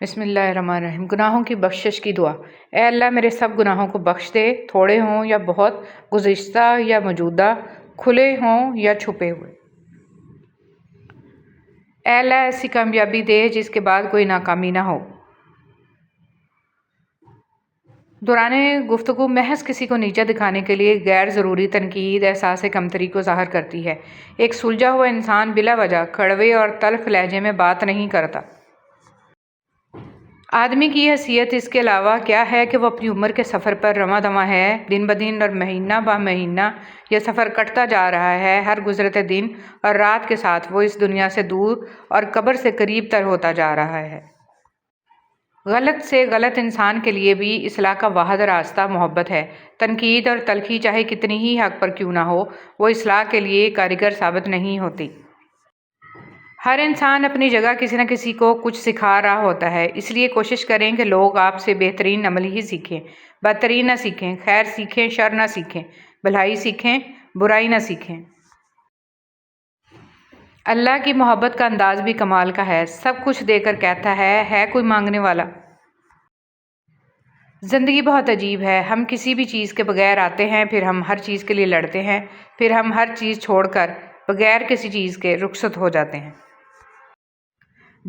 بسم اللہ الرحمن الرحیم۔ گناہوں کی بخشش کی دعا۔ اے اللہ میرے سب گناہوں کو بخش دے، تھوڑے ہوں یا بہت، گزشتہ یا موجودہ، کھلے ہوں یا چھپے ہوئے۔ اے اللہ ایسی کامیابی دے جس کے بعد کوئی ناکامی نہ ہو۔ دوران گفتگو محض کسی کو نیچا دکھانے کے لیے غیر ضروری تنقید احساس کمتری کو ظاہر کرتی ہے۔ ایک سلجھا ہوا انسان بلا وجہ کڑوے اور تلخ لہجے میں بات نہیں کرتا۔ آدمی کی حیثیت اس کے علاوہ کیا ہے کہ وہ اپنی عمر کے سفر پر رواں دواں ہے۔ دن بدن اور مہینہ بہ مہینہ یہ سفر کٹتا جا رہا ہے۔ ہر گزرتے دن اور رات کے ساتھ وہ اس دنیا سے دور اور قبر سے قریب تر ہوتا جا رہا ہے۔ غلط سے غلط انسان کے لیے بھی اصلاح کا واحد راستہ محبت ہے۔ تنقید اور تلخی چاہے کتنی ہی حق پر کیوں نہ ہو، وہ اصلاح کے لیے کارگر ثابت نہیں ہوتی۔ ہر انسان اپنی جگہ کسی نہ کسی کو کچھ سکھا رہا ہوتا ہے، اس لیے کوشش کریں کہ لوگ آپ سے بہترین عمل ہی سیکھیں، بدترین نہ سیکھیں، خیر سیکھیں شر نہ سیکھیں، بھلائی سیکھیں برائی نہ سیکھیں۔ اللہ کی محبت کا انداز بھی کمال کا ہے، سب کچھ دے کر کہتا ہے کوئی مانگنے والا؟ زندگی بہت عجیب ہے، ہم کسی بھی چیز کے بغیر آتے ہیں، پھر ہم ہر چیز کے لیے لڑتے ہیں، پھر ہم ہر چیز چھوڑ کر بغیر کسی چیز کے رخصت ہو جاتے ہیں۔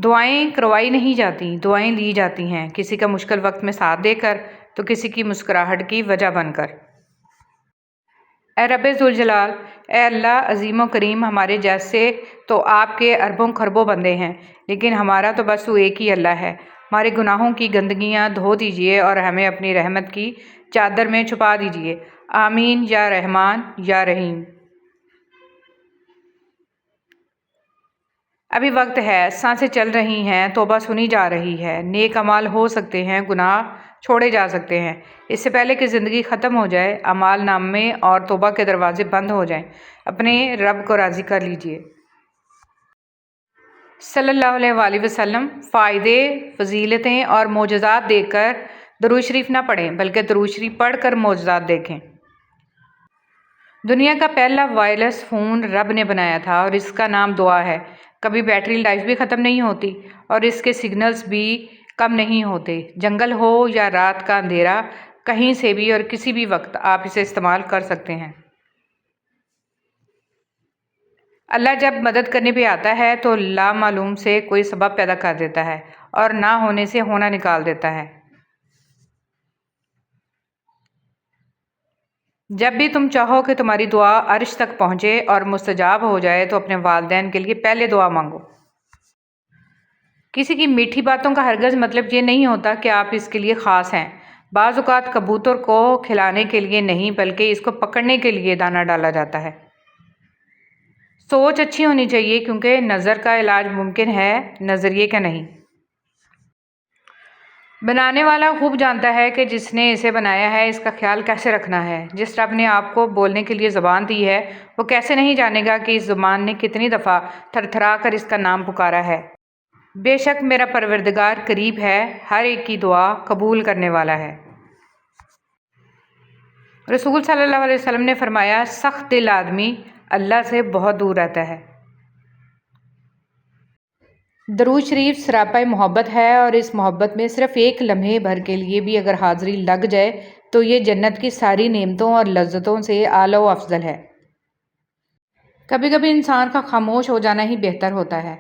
دعائیں کروائی نہیں جاتی، دعائیں لی جاتی ہیں، کسی کا مشکل وقت میں ساتھ دے کر تو کسی کی مسکراہٹ کی وجہ بن کر۔ اے رب ذوالجلال، اے اللہ عظیم و کریم، ہمارے جیسے تو آپ کے اربوں خربوں بندے ہیں، لیکن ہمارا تو بس وہ ایک ہی اللہ ہے۔ ہمارے گناہوں کی گندگیاں دھو دیجئے اور ہمیں اپنی رحمت کی چادر میں چھپا دیجئے۔ آمین یا رحمان یا رحیم۔ ابھی وقت ہے، سانسیں چل رہی ہیں، توبہ سنی جا رہی ہے، نیک اعمال ہو سکتے ہیں، گناہ چھوڑے جا سکتے ہیں۔ اس سے پہلے کہ زندگی ختم ہو جائے، اعمال نامے اور توبہ کے دروازے بند ہو جائیں، اپنے رب کو راضی کر لیجئے۔ صلی اللہ علیہ وآلہ وسلم فائدے، فضیلتیں اور معجزات دیکھ کر درود شریف نہ پڑھیں، بلکہ درود شریف پڑھ کر معجزات دیکھیں۔ دنیا کا پہلا وائرلیس فون رب نے بنایا تھا اور اس کا نام دعا ہے۔ کبھی بیٹری لائف بھی ختم نہیں ہوتی اور اس کے سگنلز بھی کم نہیں ہوتے۔ جنگل ہو یا رات کا اندھیرا، کہیں سے بھی اور کسی بھی وقت آپ اسے استعمال کر سکتے ہیں۔ اللہ جب مدد کرنے پہ آتا ہے تو لامعلوم سے کوئی سبب پیدا کر دیتا ہے اور نہ ہونے سے ہونا نکال دیتا ہے۔ جب بھی تم چاہو کہ تمہاری دعا عرش تک پہنچے اور مستجاب ہو جائے تو اپنے والدین کے لیے پہلے دعا مانگو۔ کسی کی میٹھی باتوں کا ہرگز مطلب یہ نہیں ہوتا کہ آپ اس کے لیے خاص ہیں۔ بعض اوقات کبوتر کو کھلانے کے لیے نہیں بلکہ اس کو پکڑنے کے لیے دانہ ڈالا جاتا ہے۔ سوچ اچھی ہونی چاہیے کیونکہ نظر کا علاج ممکن ہے، نظریے کا نہیں۔ بنانے والا خوب جانتا ہے کہ جس نے اسے بنایا ہے اس کا خیال کیسے رکھنا ہے۔ جس رب نے آپ کو بولنے کے لیے زبان دی ہے وہ کیسے نہیں جانے گا کہ اس زبان نے کتنی دفعہ تھر تھرا کر اس کا نام پکارا ہے۔ بے شک میرا پروردگار قریب ہے، ہر ایک کی دعا قبول کرنے والا ہے۔ رسول صلی اللہ علیہ وسلم نے فرمایا، سخت دل آدمی اللہ سے بہت دور رہتا ہے۔ درود شریف سراپا محبت ہے اور اس محبت میں صرف ایک لمحے بھر کے لیے بھی اگر حاضری لگ جائے تو یہ جنت کی ساری نعمتوں اور لذتوں سے اعلیٰ و افضل ہے۔ کبھی کبھی انسان کا خاموش ہو جانا ہی بہتر ہوتا ہے،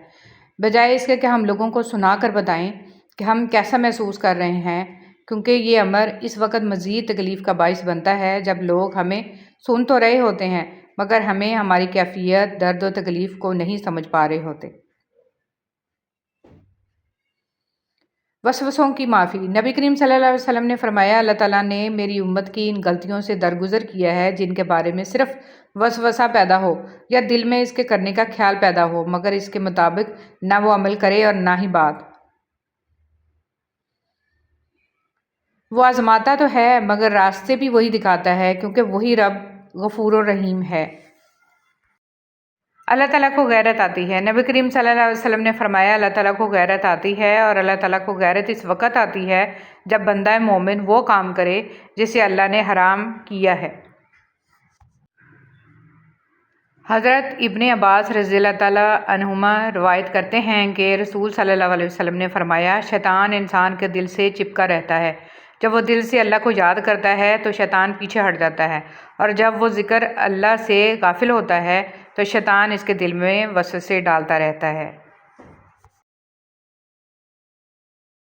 بجائے اس کے کہ ہم لوگوں کو سنا کر بتائیں کہ ہم کیسا محسوس کر رہے ہیں، کیونکہ یہ امر اس وقت مزید تکلیف کا باعث بنتا ہے جب لوگ ہمیں سن تو رہے ہوتے ہیں مگر ہمیں ہماری کیفیت، درد و تکلیف کو نہیں سمجھ پا رہے ہوتے۔ وسوسوں کی معافی۔ نبی کریم صلی اللہ علیہ وسلم نے فرمایا، اللہ تعالیٰ نے میری امت کی ان غلطیوں سے درگزر کیا ہے جن کے بارے میں صرف وسوسہ پیدا ہو یا دل میں اس کے کرنے کا خیال پیدا ہو مگر اس کے مطابق نہ وہ عمل کرے اور نہ ہی بات۔ وہ آزماتا تو ہے مگر راستے بھی وہی دکھاتا ہے کیونکہ وہی رب غفور و رحیم ہے۔ اللہ تعالیٰ کو غیرت آتی ہے۔ نبی کریم صلی اللہ علیہ وسلم نے فرمایا، اللہ تعالیٰ کو غیرت آتی ہے اور اللہ تعالیٰ کو غیرت اس وقت آتی ہے جب بندہ مومن وہ کام کرے جسے اللہ نے حرام کیا ہے۔ حضرت ابن عباس رضی اللہ تعالیٰ عنہما روایت کرتے ہیں کہ رسول صلی اللہ علیہ وسلم نے فرمایا، شیطان انسان کے دل سے چپکا رہتا ہے۔ جب وہ دل سے اللہ کو یاد کرتا ہے تو شیطان پیچھے ہٹ جاتا ہے، اور جب وہ ذکر اللہ سے غافل ہوتا ہے تو شیطان اس کے دل میں وسوسے ڈالتا رہتا ہے۔